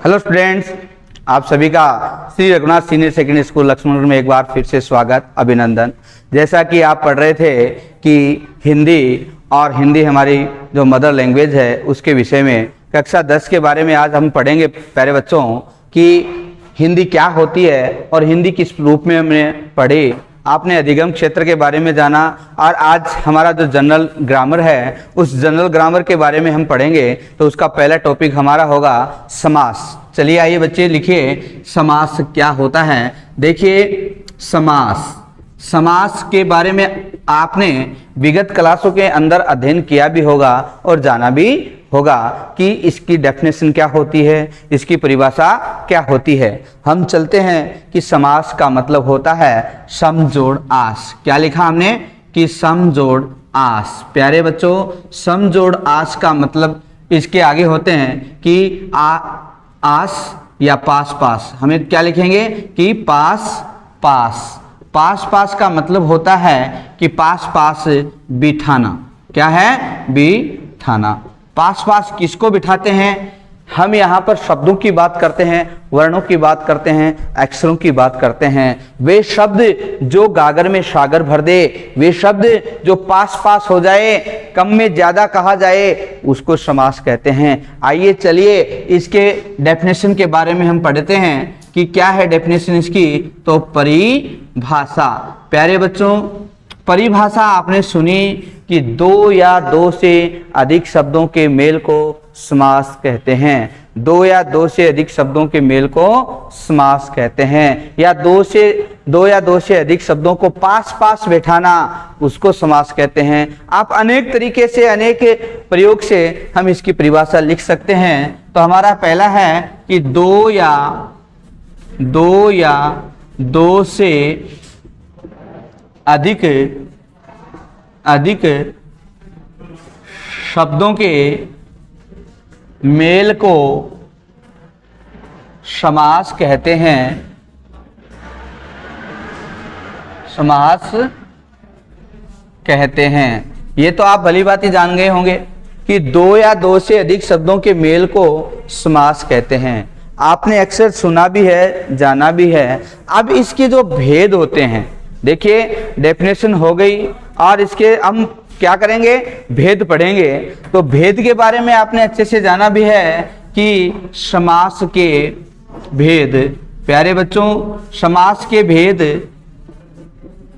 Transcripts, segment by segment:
Hello students, आप सभी का Shri Raghunath senior secondary school Laxmangarh में एक बार फिर से स्वागत, अभिनंदन। जैसा कि आप पढ़ रहे थे कि हिंदी हमारी जो मदर लैंग्वेज है उसके विषय में कक्षा 10 के बारे में आज हम पढ़ेंगे प्यारे बच्चों कि हिंदी क्या होती है और हिंदी किस रूप में हमने पढ़ी। आपने अधिगम क्षेत्र के बारे में जाना और आज हमारा जो जनरल ग्रामर है उस जनरल ग्रामर के बारे में हम पढ़ेंगे। तो उसका पहला टॉपिक हमारा होगा समास। चलिए आइए बच्चे लिखिए समास क्या होता है। देखिए समास के बारे में आपने विगत क्लासों के अंदर अध्ययन किया भी होगा और जाना भी होगा कि इसकी डेफिनेशन क्या होती है, इसकी परिभाषा क्या होती है। हम चलते हैं कि समास का मतलब होता है सम जोड़ आस। क्या लिखा हमने कि सम जोड़ आस। प्यारे बच्चों, सम जोड़ आस का मतलब इसके आगे होते हैं कि आस या पास पास। हमें क्या लिखेंगे कि पास पास। पास पास का मतलब होता है कि पास पास बिठाना। क्या है? बिठाना। पास पास किसको बिठाते हैं? हम यहाँ पर शब्दों की बात करते हैं, वर्णों की बात करते हैं, अक्षरों की बात करते हैं। वे शब्द जो गागर में सागर भर दे, वे शब्द जो पास पास हो जाए, कम में ज्यादा कहा जाए, उसको समास कहते हैं। आइए चलिए इसके डेफिनेशन के बारे में हम पढ़ते हैं कि क्या है डेफिनेशन इसकी। तो परिभाषा। प्यारे बच्चों, परिभाषा आपने सुनी कि दो या दो से अधिक शब्दों के मेल को समास कहते हैं। दो या दो से अधिक शब्दों के मेल को समास कहते हैं, या दो या दो से अधिक शब्दों को पास पास बैठाना, उसको समास कहते हैं। आप अनेक तरीके से, अनेक प्रयोग से हम इसकी परिभाषा लिख सकते हैं। तो हमारा पहला है कि दो या दो से अधिक शब्दों के मेल को समास कहते हैं। समास कहते हैं। ये तो आप भली बात ही जान गए होंगे कि दो या दो से अधिक शब्दों के मेल को समास कहते हैं। आपने अक्सर सुना भी है, जाना भी है। अब इसके जो भेद होते हैं, देखिए डेफिनेशन हो गई और इसके हम क्या करेंगे, भेद पढ़ेंगे। तो भेद के बारे में आपने अच्छे से जाना भी है कि समास के भेद। प्यारे बच्चों, समास के भेद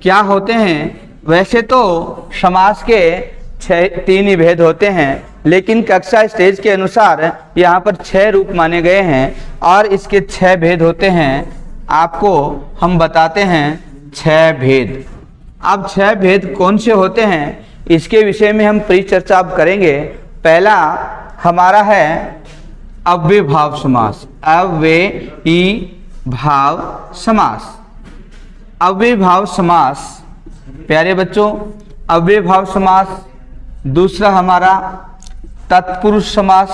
क्या होते हैं? वैसे तो समास के 3 ही भेद होते हैं, लेकिन कक्षा स्टेज के अनुसार यहाँ पर 6 रूप माने गए हैं और इसके 6 भेद होते हैं। आपको हम बताते हैं 6 भेद। अब 6 भेद कौन से होते हैं इसके विषय में हम परिचर्चा अब करेंगे। पहला हमारा है अव्ययभाव समास। अव्ययभाव समास। अव्ययभाव समास। प्यारे बच्चों, अव्ययभाव समास। दूसरा हमारा तत्पुरुष समास।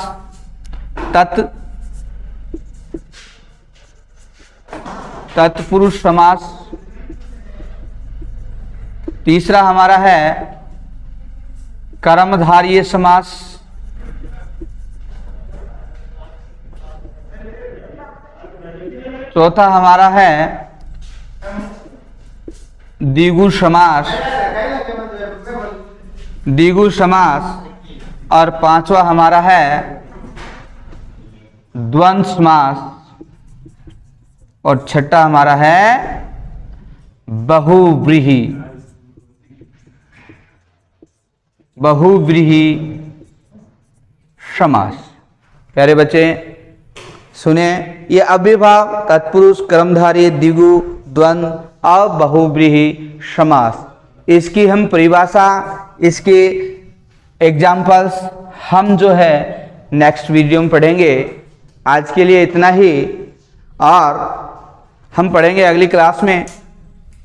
तत्पुरुष समास। तीसरा हमारा है कर्मधारय समास। चौथा हमारा है द्विगु समास। और 5वां हमारा है द्वंद्व समास। और 6ठा हमारा है बहुव्रीहि समास। प्यारे बच्चे सुने, ये अव्ययभाव, तत्पुरुष, कर्मधारय, द्विगु, द्वंद्व और बहुव्रीहि समास, इसकी हम परिभाषा, इसके एग्जाम्पल्स हम जो है नेक्स्ट वीडियो में पढ़ेंगे। आज के लिए इतना ही और हम पढ़ेंगे अगली क्लास में।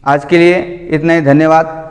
आज के लिए इतना ही। धन्यवाद।